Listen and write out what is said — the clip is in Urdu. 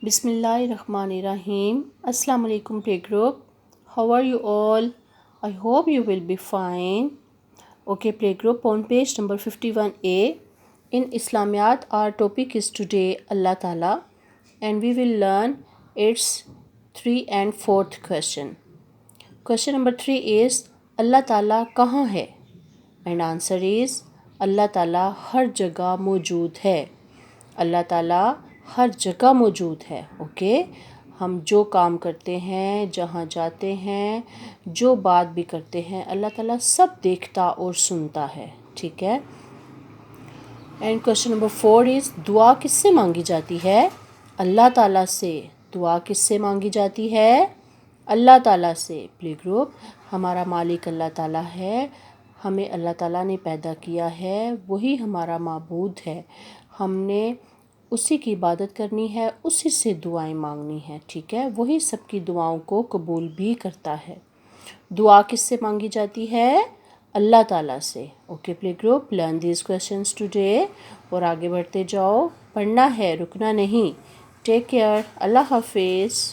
Bismillahirrahmanirrahim. Assalamu alaikum playgroup. How are you all? I hope you will be fine. Okay playgroup, on page number 51A in Islamiyat our topic is today Allah Ta'ala, and we will learn its 3 and 4th question. Question number 3 is Allah Ta'ala kahan hai? And answer is Allah Ta'ala ہر جگہ موجود ہے. اللہ تعالیٰ ہر جگہ موجود ہے. اوکے ہم جو کام کرتے ہیں، جہاں جاتے ہیں، جو بات بھی کرتے ہیں، اللہ تعالیٰ سب دیکھتا اور سنتا ہے. ٹھیک ہے. اینڈ کوشچن نمبر 4 از دعا کس سے مانگی جاتی ہے؟ اللہ تعالیٰ سے. دعا کس سے مانگی جاتی ہے؟ اللہ تعالیٰ سے. پلے گروپ، ہمارا مالک اللہ تعالیٰ ہے. ہمیں اللہ تعالیٰ نے پیدا کیا ہے، وہی ہمارا معبود ہے. ہم نے اسی کی عبادت کرنی ہے، اسی سے دعائیں مانگنی ہیں. ٹھیک ہے. وہی سب کی دعاؤں کو قبول بھی کرتا ہے. دعا کس سے مانگی جاتی ہے؟ اللہ تعالیٰ سے. Okay play group, learn these questions today. اور آگے بڑھتے جاؤ. پڑھنا ہے، رکنا نہیں. Take care. اللہ حافظ.